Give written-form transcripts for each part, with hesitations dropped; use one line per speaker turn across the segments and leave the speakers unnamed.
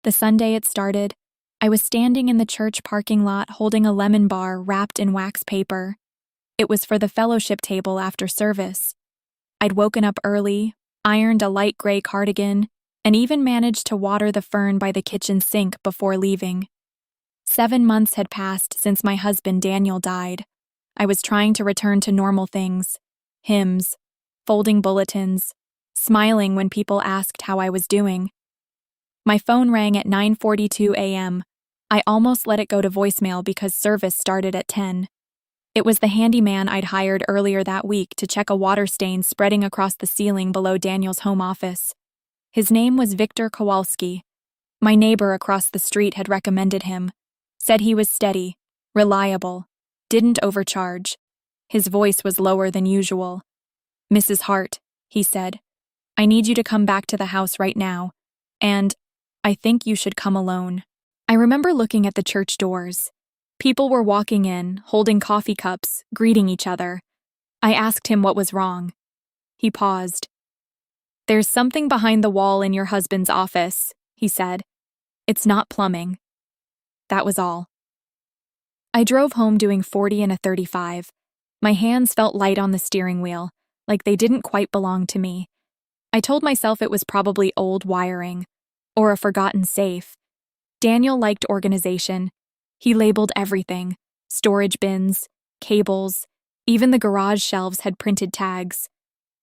The Sunday it started, I was standing in the church parking lot holding a lemon bar wrapped in wax paper. It was for the fellowship table after service. I'd woken up early, ironed a light gray cardigan, and even managed to water the fern by the kitchen sink before leaving. 7 months had passed since my husband Daniel died. I was trying to return to normal things: hymns, folding bulletins, smiling when people asked how I was doing. My phone rang at 9:42 a.m. I almost let it go to voicemail because service started at 10. It was the handyman I'd hired earlier that week to check a water stain spreading across the ceiling below Daniel's home office. His name was Victor Kowalski. My neighbor across the street had recommended him, said he was steady, reliable, didn't overcharge. His voice was lower than usual. "Mrs. Hart," he said, "I need you to come back to the house right now, and I think you should come alone." I remember looking at the church doors. People were walking in, holding coffee cups, greeting each other. I asked him what was wrong. He paused. "There's something behind the wall in your husband's office," he said. "It's not plumbing." That was all. I drove home doing 40 in a 35. My hands felt light on the steering wheel, like they didn't quite belong to me. I told myself it was probably old wiring, or a forgotten safe. Daniel liked organization. He labeled everything: storage bins, cables, even the garage shelves had printed tags.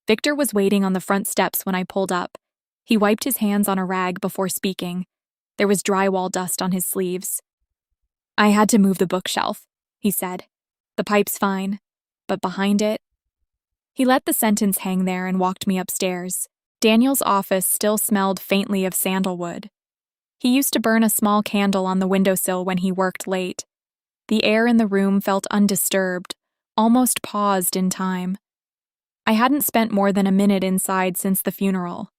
Victor was waiting on the front steps when I pulled up. He wiped his hands on a rag before speaking. There was drywall dust on his sleeves. "I had to move the bookshelf," he said. "The pipe's fine, but behind it..." He let the sentence hang there and walked me upstairs. Daniel's office still smelled faintly of sandalwood. He used to burn a small candle on the windowsill when he worked late. The air in the room felt undisturbed, almost paused in time. I hadn't spent more than a minute inside since the funeral.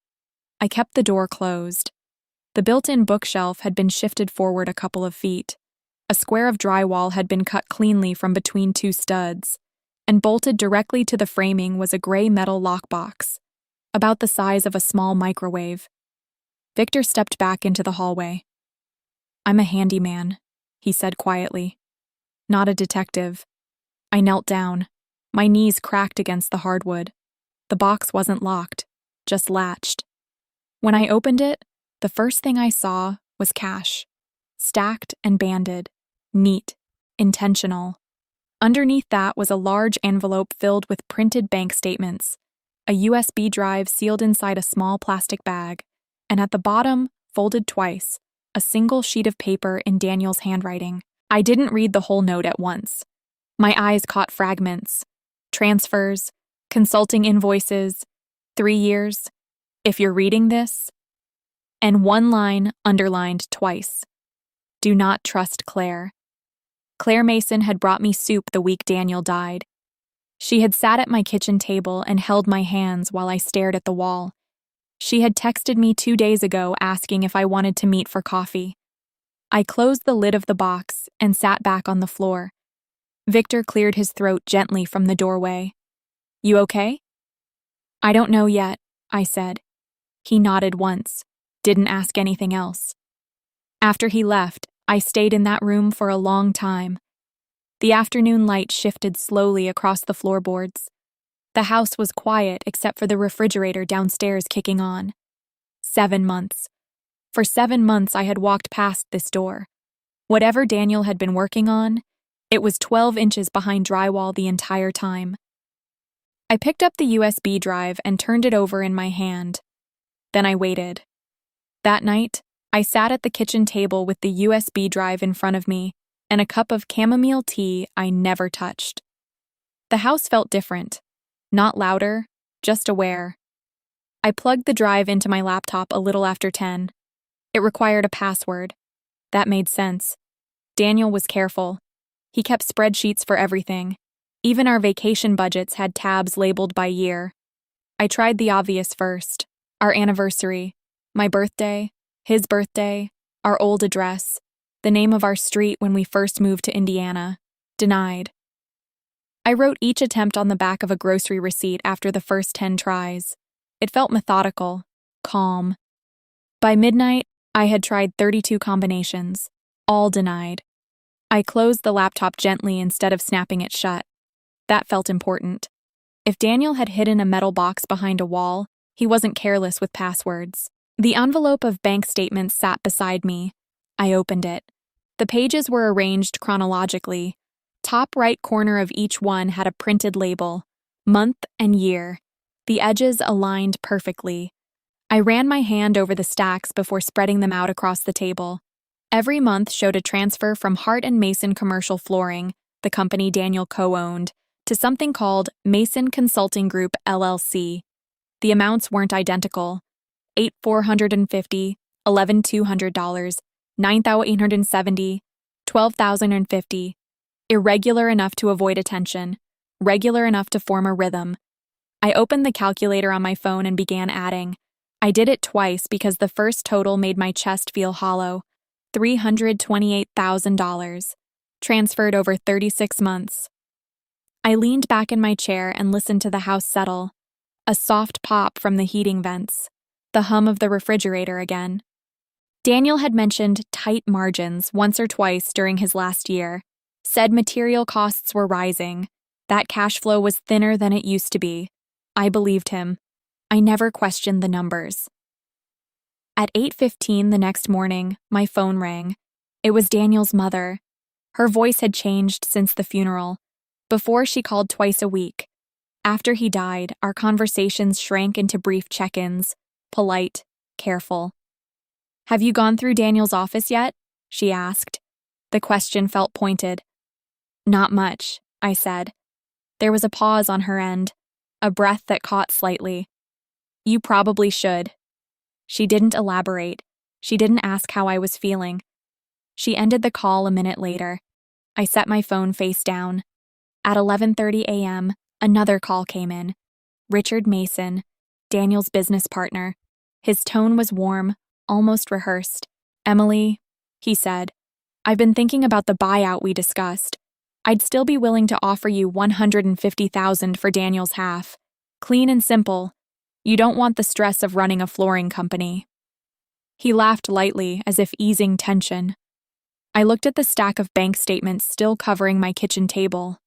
I kept the door closed. The built-in bookshelf had been shifted forward a couple of feet. A square of drywall had been cut cleanly from between two studs, and bolted directly to the framing was a gray metal lockbox, about the size of a small microwave. Victor stepped back into the hallway. "I'm a handyman," he said quietly. "Not a detective." I knelt down. My knees cracked against the hardwood. The box wasn't locked, just latched. When I opened it, the first thing I saw was cash. Stacked and banded. Neat. Intentional. Underneath that was a large envelope filled with printed bank statements, a USB drive sealed inside a small plastic bag, and at the bottom, folded twice, a single sheet of paper in Daniel's handwriting. I didn't read the whole note at once. My eyes caught fragments. Transfers, consulting invoices, 3 years, if you're reading this, and one line underlined twice. "Do not trust Claire." Claire Mason had brought me soup the week Daniel died. She had sat at my kitchen table and held my hands while I stared at the wall. She had texted me 2 days ago asking if I wanted to meet for coffee. I closed the lid of the box and sat back on the floor. Victor cleared his throat gently from the doorway. "You okay?" "I don't know yet," I said. He nodded once, didn't ask anything else. After he left, I stayed in that room for a long time. The afternoon light shifted slowly across the floorboards. The house was quiet except for the refrigerator downstairs kicking on. 7 months. For 7 months I had walked past this door. Whatever Daniel had been working on, it was 12 inches behind drywall the entire time. I picked up the USB drive and turned it over in my hand. Then I waited. That night, I sat at the kitchen table with the USB drive in front of me and a cup of chamomile tea I never touched. The house felt different. Not louder, just aware. I plugged the drive into my laptop a little after 10. It required a password. That made sense. Daniel was careful. He kept spreadsheets for everything. Even our vacation budgets had tabs labeled by year. I tried the obvious first. Our anniversary, my birthday, his birthday, our old address, the name of our street when we first moved to Indiana. Denied. I wrote each attempt on the back of a grocery receipt after the first 10 tries. It felt methodical, calm. By midnight, I had tried 32 combinations, all denied. I closed the laptop gently instead of snapping it shut. That felt important. If Daniel had hidden a metal box behind a wall, he wasn't careless with passwords. The envelope of bank statements sat beside me. I opened it. The pages were arranged chronologically. Top right corner of each one had a printed label, month and year. The edges aligned perfectly. I ran my hand over the stacks before spreading them out across the table. Every month showed a transfer from Hart & Mason Commercial Flooring, the company Daniel co-owned, to something called Mason Consulting Group LLC. The amounts weren't identical. $8,450, $11,200, $9,870, $12,050. Irregular enough to avoid attention, regular enough to form a rhythm. I opened the calculator on my phone and began adding. I did it twice because the first total made my chest feel hollow. $328,000, transferred over 36 months. I leaned back in my chair and listened to the house settle. A soft pop from the heating vents. The hum of the refrigerator again. Daniel had mentioned tight margins once or twice during his last year. Said material costs were rising. That cash flow was thinner than it used to be. I believed him. I never questioned the numbers. At 8:15 the next morning, my phone rang. It was Daniel's mother. Her voice had changed since the funeral. Before, she called twice a week. After he died, our conversations shrank into brief check-ins, polite, careful. "Have you gone through Daniel's office yet?" she asked. The question felt pointed. "Not much," I said. There was a pause on her end, a breath that caught slightly. "You probably should." She didn't elaborate. She didn't ask how I was feeling. She ended the call a minute later. I set my phone face down. At 11:30 a.m., another call came in. Richard Mason, Daniel's business partner. His tone was warm, almost rehearsed. "Emily," he said, "I've been thinking about the buyout we discussed. I'd still be willing to offer you $150,000 for Daniel's half. Clean and simple. You don't want the stress of running a flooring company." He laughed lightly, as if easing tension. I looked at the stack of bank statements still covering my kitchen table.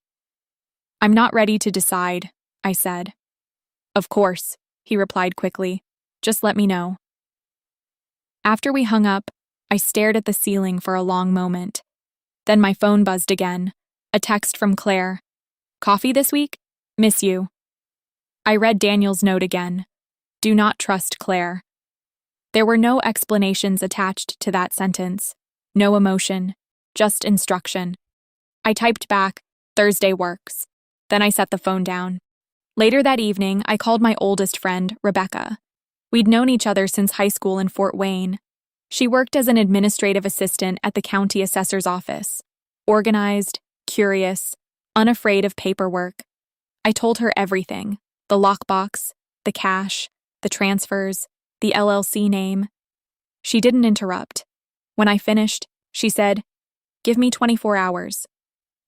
"I'm not ready to decide," I said. "Of course," he replied quickly. "Just let me know." After we hung up, I stared at the ceiling for a long moment. Then my phone buzzed again. A text from Claire. "Coffee this week? Miss you." I read Daniel's note again. "Do not trust Claire." There were no explanations attached to that sentence. No emotion. Just instruction. I typed back, "Thursday works." Then I set the phone down. Later that evening, I called my oldest friend, Rebecca. We'd known each other since high school in Fort Wayne. She worked as an administrative assistant at the county assessor's office. Organized, curious, unafraid of paperwork. I told her everything. The lockbox, the cash, the transfers, the LLC name. She didn't interrupt. When I finished, she said, "Give me 24 hours.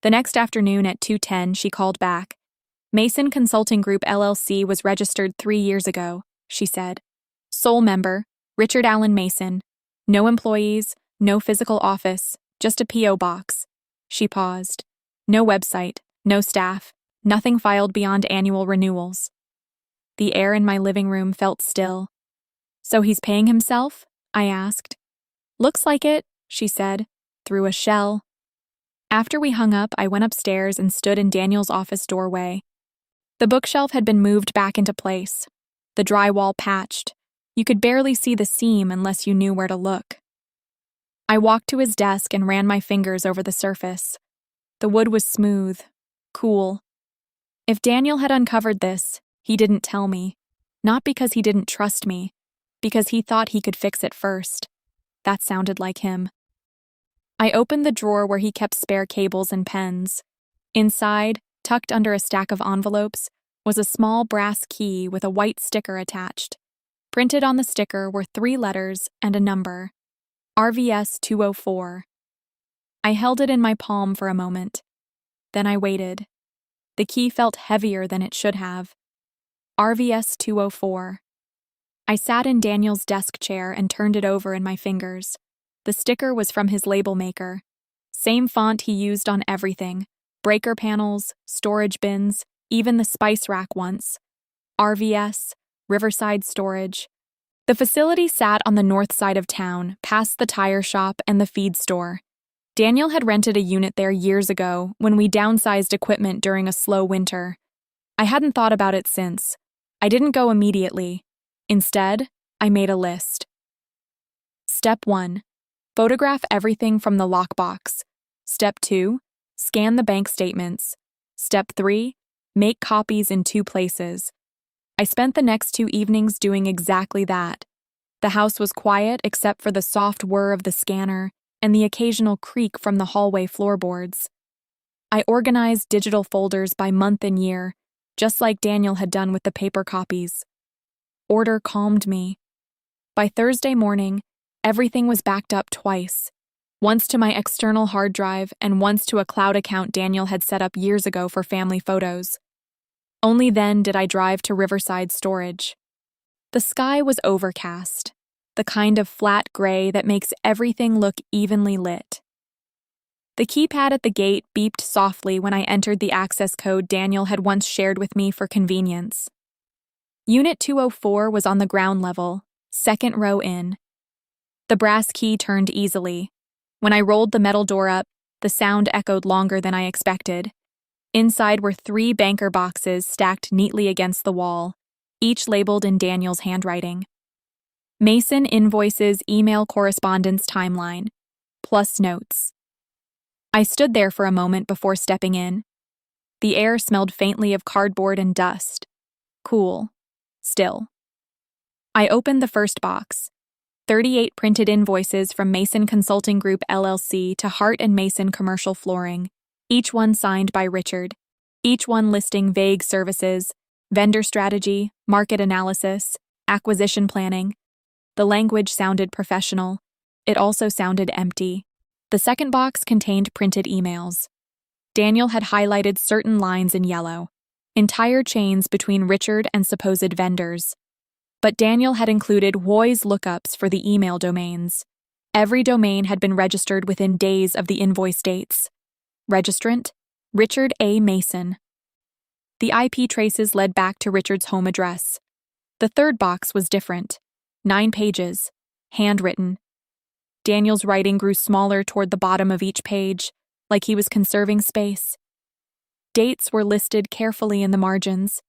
The next afternoon at 2:10, she called back. "Mason Consulting Group LLC was registered 3 years ago," she said. "Sole member, Richard Allen Mason. No employees, no physical office, just a P.O. box." She paused. "No website, no staff, nothing filed beyond annual renewals." The air in my living room felt still. "So he's paying himself?" I asked. "Looks like it," she said, through a shell. After we hung up, I went upstairs and stood in Daniel's office doorway. The bookshelf had been moved back into place. The drywall patched. You could barely see the seam unless you knew where to look. I walked to his desk and ran my fingers over the surface. The wood was smooth, cool. If Daniel had uncovered this, he didn't tell me. Not because he didn't trust me, because he thought he could fix it first. That sounded like him. I opened the drawer where he kept spare cables and pens. Inside, tucked under a stack of envelopes, was a small brass key with a white sticker attached. Printed on the sticker were 3 letters and a number. RVS 204. I held it in my palm for a moment. Then I waited. The key felt heavier than it should have. RVS 204. I sat in Daniel's desk chair and turned it over in my fingers. The sticker was from his label maker. Same font he used on everything: breaker panels, storage bins, even the spice rack once. RVS, Riverside Storage. The facility sat on the north side of town, past the tire shop and the feed store. Daniel had rented a unit there years ago when we downsized equipment during a slow winter. I hadn't thought about it since. I didn't go immediately. Instead, I made a list. Step 1. Photograph everything from the lockbox. Step 2. Scan the bank statements. Step 3. Make copies in 2 places. I spent the next 2 evenings doing exactly that. The house was quiet except for the soft whir of the scanner and the occasional creak from the hallway floorboards. I organized digital folders by month and year, just like Daniel had done with the paper copies. Order calmed me. By Thursday morning, everything was backed up twice, once to my external hard drive and once to a cloud account Daniel had set up years ago for family photos. Only then did I drive to Riverside Storage. The sky was overcast, the kind of flat gray that makes everything look evenly lit. The keypad at the gate beeped softly when I entered the access code Daniel had once shared with me for convenience. Unit 204 was on the ground level, second row in. The brass key turned easily. When I rolled the metal door up, the sound echoed longer than I expected. Inside were 3 banker boxes stacked neatly against the wall, each labeled in Daniel's handwriting. Mason invoices email correspondence timeline, plus notes. I stood there for a moment before stepping in. The air smelled faintly of cardboard and dust. Cool. Still. I opened the first box. 38 printed invoices from Mason Consulting Group LLC to Hart & Mason Commercial Flooring, each one signed by Richard, each one listing vague services, vendor strategy, market analysis, acquisition planning. The language sounded professional. It also sounded empty. The second box contained printed emails. Daniel had highlighted certain lines in yellow, entire chains between Richard and supposed vendors. But Daniel had included WOIS lookups for the email domains. Every domain had been registered within days of the invoice dates. Registrant: Richard A. Mason. The IP traces led back to Richard's home address. The third box was different. 9 pages, handwritten. Daniel's writing grew smaller toward the bottom of each page, like he was conserving space. Dates were listed carefully in the margins.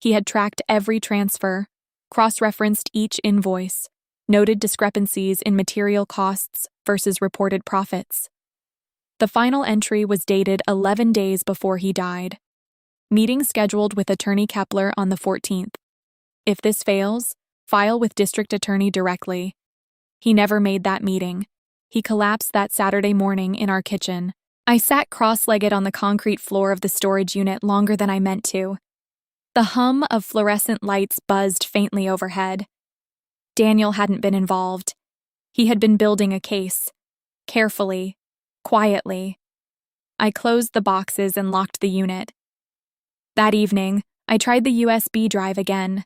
He had tracked every transfer, cross-referenced each invoice, noted discrepancies in material costs versus reported profits. The final entry was dated 11 days before he died. Meeting scheduled with Attorney Kepler on the 14th. If this fails, file with District Attorney directly. He never made that meeting. He collapsed that Saturday morning in our kitchen. I sat cross-legged on the concrete floor of the storage unit longer than I meant to. The hum of fluorescent lights buzzed faintly overhead. Daniel hadn't been involved. He had been building a case. Carefully. Quietly. I closed the boxes and locked the unit. That evening, I tried the USB drive again.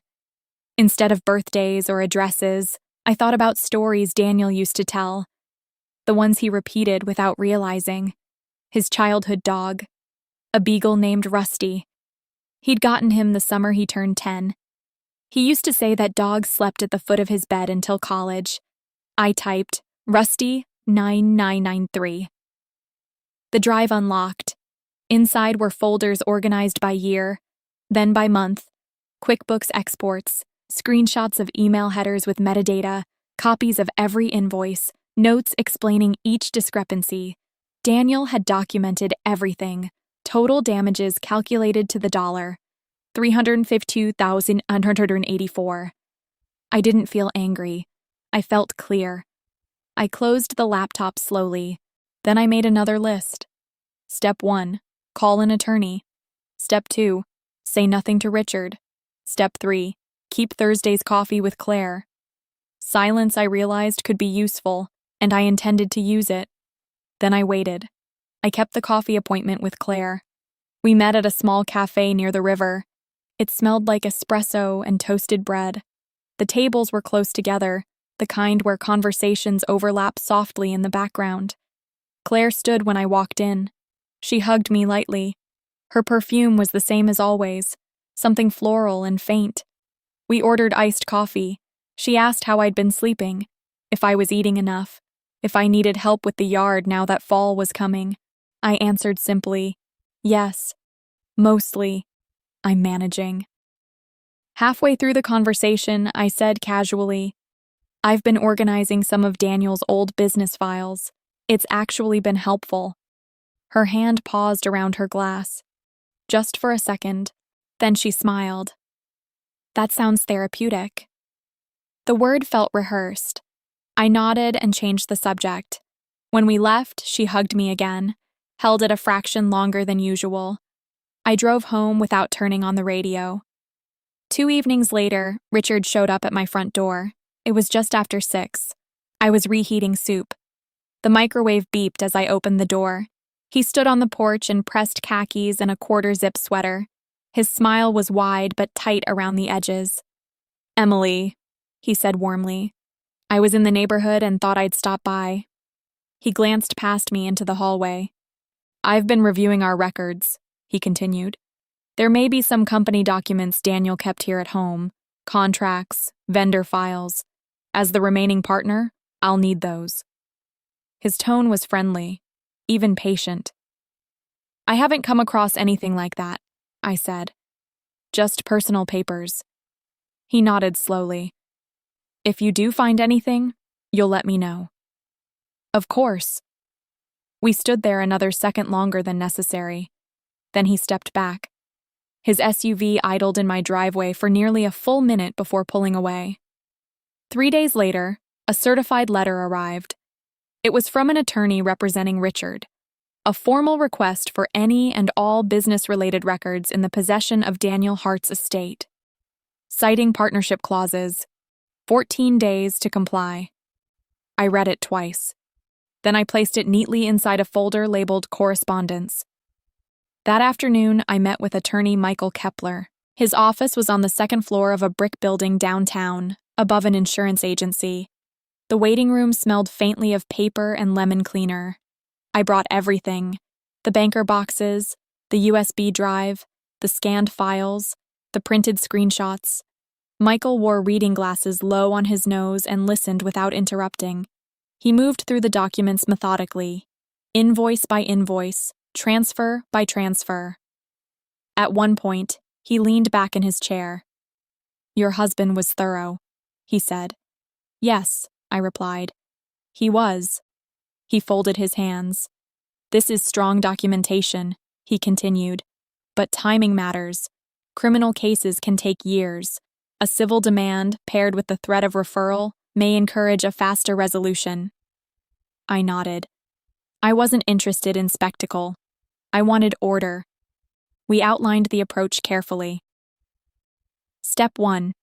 Instead of birthdays or addresses, I thought about stories Daniel used to tell. The ones he repeated without realizing. His childhood dog. A beagle named Rusty. He'd gotten him the summer he turned 10. He used to say that dogs slept at the foot of his bed until college. I typed, Rusty 9993. The drive unlocked. Inside were folders organized by year, then by month, QuickBooks exports, screenshots of email headers with metadata, copies of every invoice, notes explaining each discrepancy. Daniel had documented everything, total damages calculated to the dollar, $352,184. I didn't feel angry. I felt clear. I closed the laptop slowly. Then I made another list. Step 1. Call an attorney. Step 2. Say nothing to Richard. Step 3. Keep Thursday's coffee with Claire. Silence, I realized, could be useful, and I intended to use it. Then I waited. I kept the coffee appointment with Claire. We met at a small cafe near the river. It smelled like espresso and toasted bread. The tables were close together, the kind where conversations overlap softly in the background. Claire stood when I walked in. She hugged me lightly. Her perfume was the same as always, something floral and faint. We ordered iced coffee. She asked how I'd been sleeping, if I was eating enough, if I needed help with the yard now that fall was coming. I answered simply, yes. Mostly, I'm managing. Halfway through the conversation, I said casually, I've been organizing some of Daniel's old business files. It's actually been helpful. Her hand paused around her glass. Just for a second, then she smiled. That sounds therapeutic. The word felt rehearsed. I nodded and changed the subject. When we left, she hugged me again, held it a fraction longer than usual. I drove home without turning on the radio. 2 evenings later, Richard showed up at my front door. It was just after 6. I was reheating soup. The microwave beeped as I opened the door. He stood on the porch in pressed khakis and a quarter-zip sweater. His smile was wide but tight around the edges. Emily, he said warmly. I was in the neighborhood and thought I'd stop by. He glanced past me into the hallway. I've been reviewing our records, he continued. There may be some company documents Daniel kept here at home, contracts, vendor files. As the remaining partner, I'll need those. His tone was friendly, even patient. I haven't come across anything like that, I said. Just personal papers. He nodded slowly. If you do find anything, you'll let me know. Of course. We stood there another second longer than necessary. Then he stepped back. His SUV idled in my driveway for nearly a full minute before pulling away. 3 days later, a certified letter arrived. It was from an attorney representing Richard, a formal request for any and all business-related records in the possession of Daniel Hart's estate. Citing partnership clauses, 14 days to comply. I read it twice. Then I placed it neatly inside a folder labeled Correspondence. That afternoon, I met with attorney Michael Kepler. His office was on the second floor of a brick building downtown, above an insurance agency. The waiting room smelled faintly of paper and lemon cleaner. I brought everything: the banker boxes, the USB drive, the scanned files, the printed screenshots. Michael wore reading glasses low on his nose and listened without interrupting. He moved through the documents methodically, invoice by invoice, transfer by transfer. At one point, he leaned back in his chair. Your husband was thorough, he said. Yes, I replied. He was. He folded his hands. This is strong documentation, he continued. But timing matters. Criminal cases can take years. A civil demand, paired with the threat of referral, may encourage a faster resolution. I nodded. I wasn't interested in spectacle. I wanted order. We outlined the approach carefully. Step 1.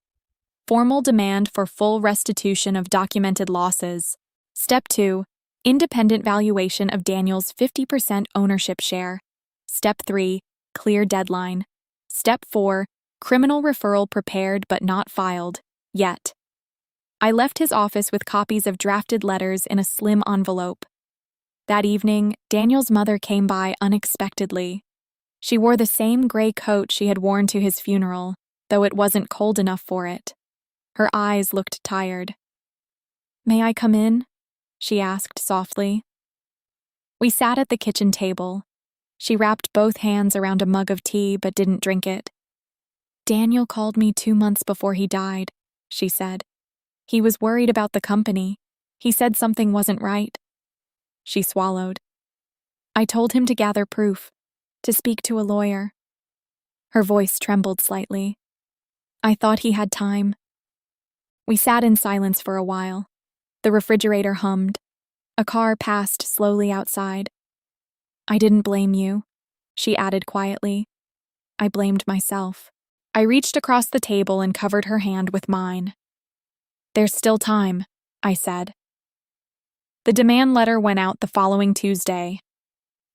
Formal demand for full restitution of documented losses. Step 2. Independent valuation of Daniel's 50% ownership share. Step 3. Clear deadline. Step 4. Criminal referral prepared but not filed, yet. I left his office with copies of drafted letters in a slim envelope. That evening, Daniel's mother came by unexpectedly. She wore the same gray coat she had worn to his funeral, though it wasn't cold enough for it. Her eyes looked tired. May I come in? She asked softly. We sat at the kitchen table. She wrapped both hands around a mug of tea but didn't drink it. Daniel called me 2 months before he died, she said. He was worried about the company. He said something wasn't right. She swallowed. I told him to gather proof, to speak to a lawyer. Her voice trembled slightly. I thought he had time. We sat in silence for a while. The refrigerator hummed. A car passed slowly outside. I didn't blame you, she added quietly. I blamed myself. I reached across the table and covered her hand with mine. There's still time, I said. The demand letter went out the following Tuesday.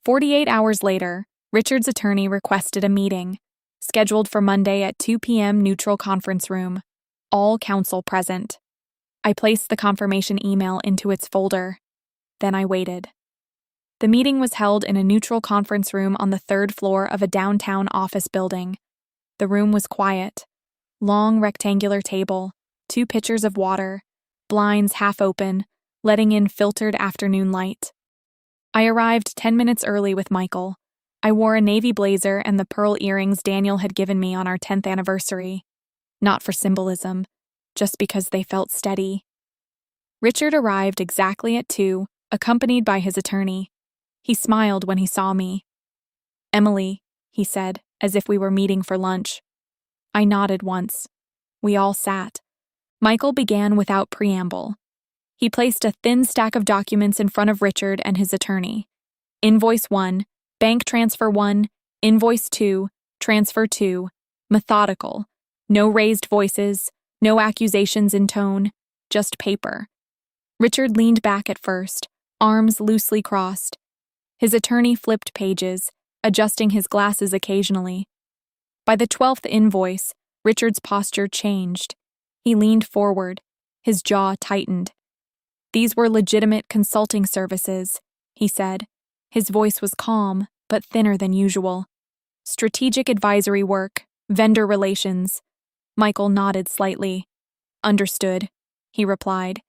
48 hours later, Richard's attorney requested a meeting, scheduled for Monday at 2 p.m. neutral conference room. All counsel present. I placed the confirmation email into its folder. Then I waited. The meeting was held in a neutral conference room on the third floor of a downtown office building. The room was quiet. Long rectangular table, 2 pitchers of water, blinds half open, letting in filtered afternoon light. I arrived 10 minutes early with Michael. I wore a navy blazer and the pearl earrings Daniel had given me on our 10th anniversary. Not for symbolism, just because they felt steady. Richard arrived exactly at 2, accompanied by his attorney. He smiled when he saw me. "Emily," he said, as if we were meeting for lunch. I nodded once. We all sat. Michael began without preamble. He placed a thin stack of documents in front of Richard and his attorney. Invoice 1, bank transfer 1, invoice 2, transfer 2, methodical. No raised voices, no accusations in tone, just paper. Richard leaned back at first, arms loosely crossed. His attorney flipped pages, adjusting his glasses occasionally. By the 12th invoice, Richard's posture changed. He leaned forward, his jaw tightened. "These were legitimate consulting services," he said. His voice was calm, but thinner than usual. "Strategic advisory work, vendor relations." Michael nodded slightly. "Understood," he replied.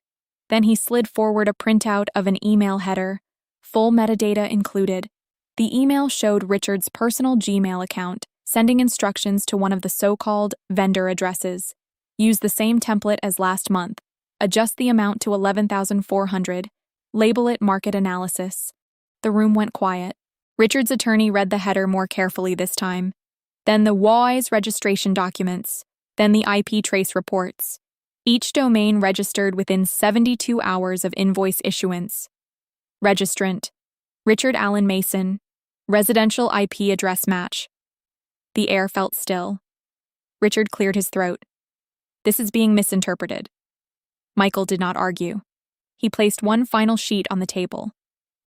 Then he slid forward a printout of an email header, full metadata included. The email showed Richard's personal Gmail account, sending instructions to one of the so-called vendor addresses. Use the same template as last month. Adjust the amount to $11,400. Label it market analysis. The room went quiet. Richard's attorney read the header more carefully this time. Then the WAIS registration documents. Then the IP trace reports. Each domain registered within 72 hours of invoice issuance. Registrant: Richard Allen Mason. Residential IP address match. The air felt still. Richard cleared his throat. "This is being misinterpreted." Michael did not argue. He placed one final sheet on the table.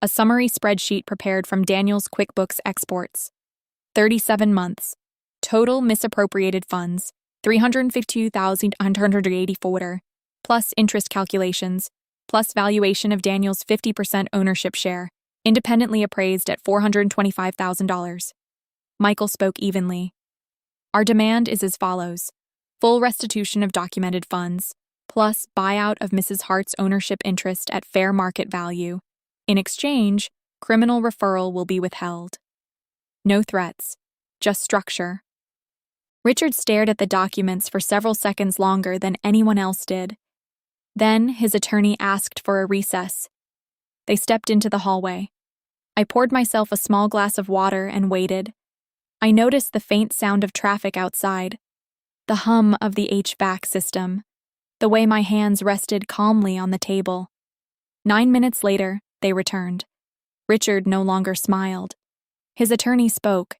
A summary spreadsheet prepared from Daniel's QuickBooks exports. 37 months. Total misappropriated funds, $352,184, plus interest calculations, plus valuation of Daniel's 50% ownership share, independently appraised at $425,000. Michael spoke evenly. "Our demand is as follows: full restitution of documented funds, plus buyout of Mrs. Hart's ownership interest at fair market value. In exchange, criminal referral will be withheld. No threats, just structure." Richard stared at the documents for several seconds longer than anyone else did. Then his attorney asked for a recess. They stepped into the hallway. I poured myself a small glass of water and waited. I noticed the faint sound of traffic outside, the hum of the HVAC system, the way my hands rested calmly on the table. 9 minutes later, they returned. Richard no longer smiled. His attorney spoke.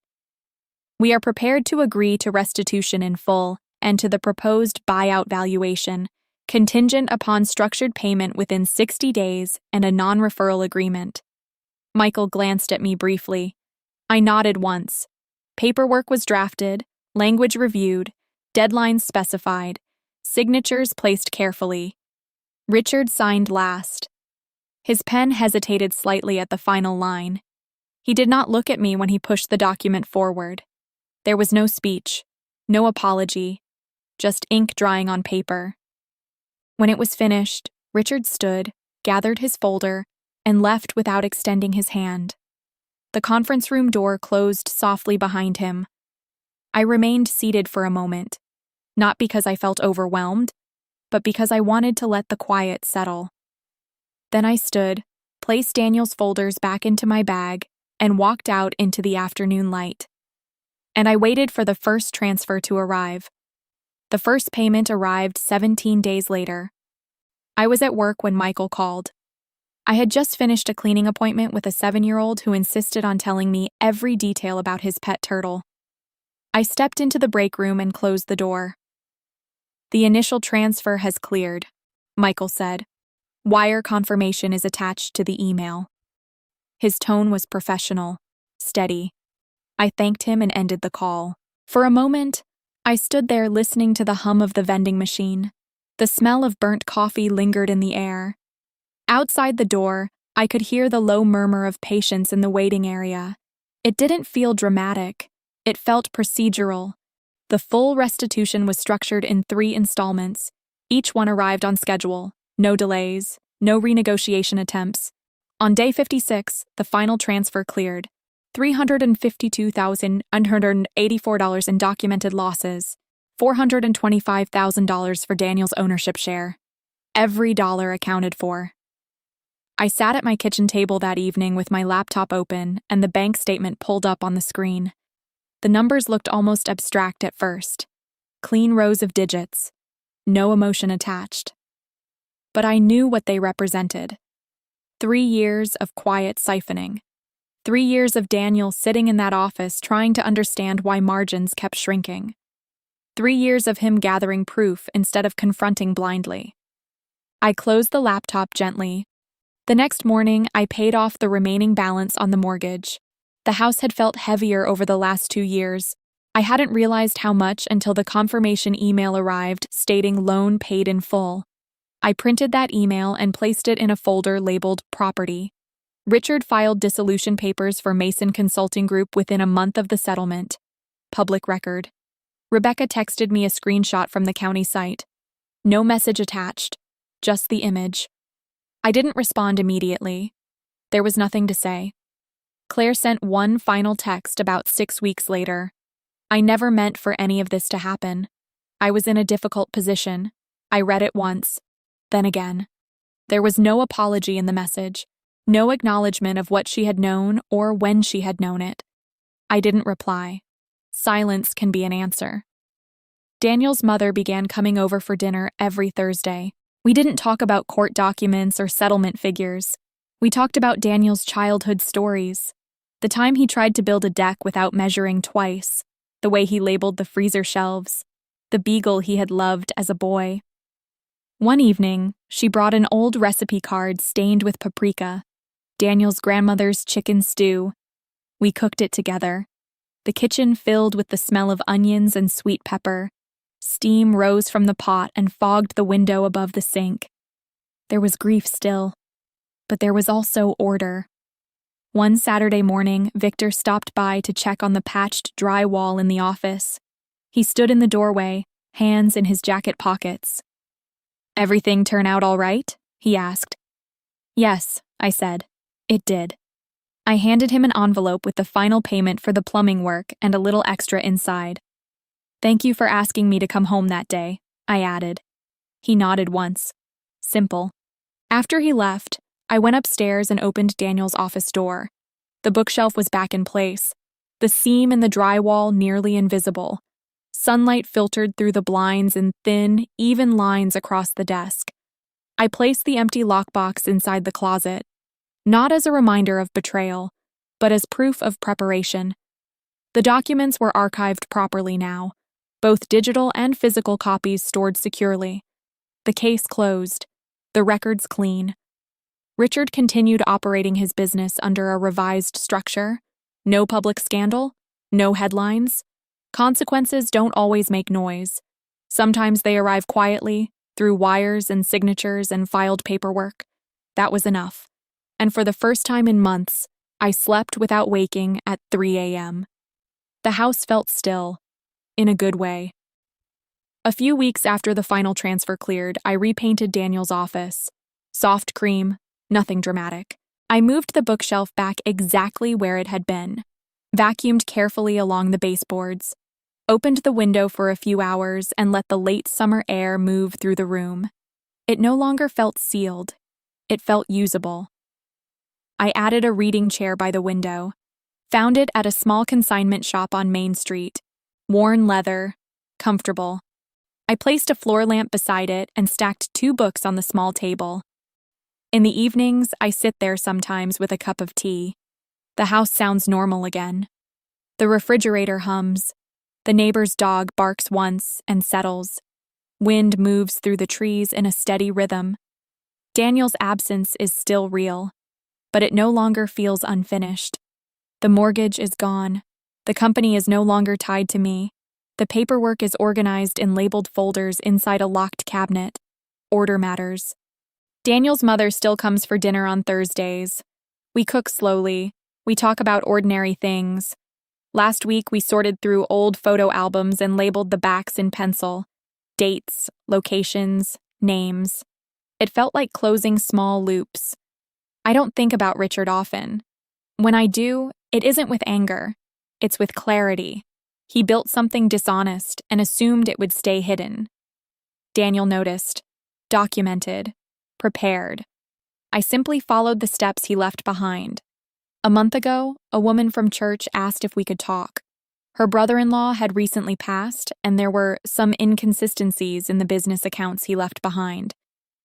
"We are prepared to agree to restitution in full and to the proposed buyout valuation, contingent upon structured payment within 60 days and a non-referral agreement." Michael glanced at me briefly. I nodded once. Paperwork was drafted, language reviewed, deadlines specified, signatures placed carefully. Richard signed last. His pen hesitated slightly at the final line. He did not look at me when he pushed the document forward. There was no speech, no apology, just ink drying on paper. When it was finished, Richard stood, gathered his folder, and left without extending his hand. The conference room door closed softly behind him. I remained seated for a moment, not because I felt overwhelmed, but because I wanted to let the quiet settle. Then I stood, placed Daniel's folders back into my bag, and walked out into the afternoon light. And I waited for the first transfer to arrive. The first payment arrived 17 days later. I was at work when Michael called. I had just finished a cleaning appointment with a 7-year-old who insisted on telling me every detail about his pet turtle. I stepped into the break room and closed the door. "The initial transfer has cleared," Michael said. "Wire confirmation is attached to the email." His tone was professional, steady. I thanked him and ended the call. For a moment, I stood there listening to the hum of the vending machine. The smell of burnt coffee lingered in the air. Outside the door, I could hear the low murmur of patients in the waiting area. It didn't feel dramatic. It felt procedural. The full restitution was structured in 3 installments. Each one arrived on schedule. No delays, no renegotiation attempts. On day 56, the final transfer cleared. $352,184 in documented losses. $425,000 for Daniel's ownership share. Every dollar accounted for. I sat at my kitchen table that evening with my laptop open and the bank statement pulled up on the screen. The numbers looked almost abstract at first. Clean rows of digits. No emotion attached. But I knew what they represented. 3 years of quiet siphoning. 3 years of Daniel sitting in that office trying to understand why margins kept shrinking. 3 years of him gathering proof instead of confronting blindly. I closed the laptop gently. The next morning, I paid off the remaining balance on the mortgage. The house had felt heavier over the last 2 years. I hadn't realized how much until the confirmation email arrived stating loan paid in full. I printed that email and placed it in a folder labeled Property. Richard filed dissolution papers for Mason Consulting Group within a month of the settlement. Public record. Rebecca texted me a screenshot from the county site. No message attached, just the image. I didn't respond immediately. There was nothing to say. Claire sent one final text about 6 weeks later. I never meant for any of this to happen. I was in a difficult position. I read it once, then again. There was no apology in the message, no acknowledgement of what she had known or when she had known it. I didn't reply. Silence can be an answer. Daniel's mother began coming over for dinner every Thursday. We didn't talk about court documents or settlement figures. We talked about Daniel's childhood stories. The time he tried to build a deck without measuring twice, the way he labeled the freezer shelves, the beagle he had loved as a boy. One evening, she brought an old recipe card stained with paprika, Daniel's grandmother's chicken stew. We cooked it together. The kitchen filled with the smell of onions and sweet pepper. Steam rose from the pot and fogged the window above the sink. There was grief still, but there was also order. One Saturday morning, Victor stopped by to check on the patched drywall in the office. He stood in the doorway, hands in his jacket pockets. "Everything turn out all right?" he asked. "Yes," I said. It did. I handed him an envelope with the final payment for the plumbing work and a little extra inside. "Thank you for asking me to come home that day," I added. He nodded once. Simple. After he left, I went upstairs and opened Daniel's office door. The bookshelf was back in place, the seam in the drywall nearly invisible. Sunlight filtered through the blinds in thin, even lines across the desk. I placed the empty lockbox inside the closet, not as a reminder of betrayal, but as proof of preparation. The documents were archived properly now, both digital and physical copies stored securely. The case closed, the records clean. Richard continued operating his business under a revised structure. No public scandal, no headlines. Consequences don't always make noise. Sometimes they arrive quietly, through wires and signatures and filed paperwork. That was enough. And for the first time in months, I slept without waking at 3 a.m. The house felt still, in a good way. A few weeks after the final transfer cleared, I repainted Daniel's office. Soft cream, nothing dramatic. I moved the bookshelf back exactly where it had been, vacuumed carefully along the baseboards, opened the window for a few hours and let the late summer air move through the room. It no longer felt sealed. It felt usable. I added a reading chair by the window, found it at a small consignment shop on Main Street. Worn leather, comfortable. I placed a floor lamp beside it and stacked 2 books on the small table. In the evenings, I sit there sometimes with a cup of tea. The house sounds normal again. The refrigerator hums. The neighbor's dog barks once and settles. Wind moves through the trees in a steady rhythm. Daniel's absence is still real, but it no longer feels unfinished. The mortgage is gone. The company is no longer tied to me. The paperwork is organized in labeled folders inside a locked cabinet. Order matters. Daniel's mother still comes for dinner on Thursdays. We cook slowly. We talk about ordinary things. Last week, we sorted through old photo albums and labeled the backs in pencil. Dates, locations, names. It felt like closing small loops. I don't think about Richard often. When I do, it isn't with anger. It's with clarity. He built something dishonest and assumed it would stay hidden. Daniel noticed, documented, prepared. I simply followed the steps he left behind. A month ago, a woman from church asked if we could talk. Her brother-in-law had recently passed, and there were some inconsistencies in the business accounts he left behind.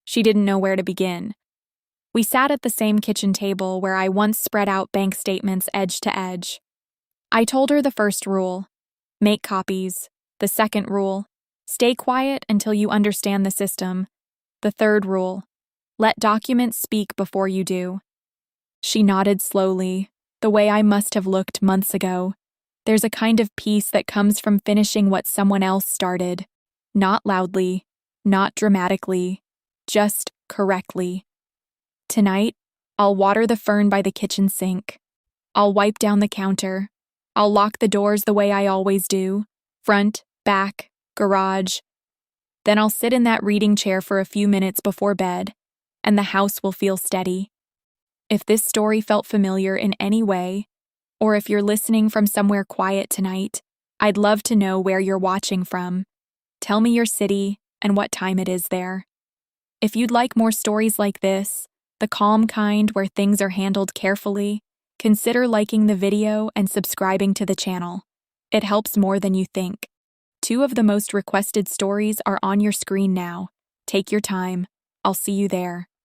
She didn't know where to begin. We sat at the same kitchen table where I once spread out bank statements edge to edge. I told her the first rule: make copies. The second rule: stay quiet until you understand the system. The third rule: let documents speak before you do. She nodded slowly, the way I must have looked months ago. There's a kind of peace that comes from finishing what someone else started. Not loudly, not dramatically, just correctly. Tonight, I'll water the fern by the kitchen sink. I'll wipe down the counter. I'll lock the doors the way I always do. Front, back, garage. Then I'll sit in that reading chair for a few minutes before bed, and the house will feel steady. If this story felt familiar in any way, or if you're listening from somewhere quiet tonight, I'd love to know where you're watching from. Tell me your city and what time it is there. If you'd like more stories like this, the calm kind where things are handled carefully, consider liking the video and subscribing to the channel. It helps more than you think. 2 of the most requested stories are on your screen now. Take your time. I'll see you there.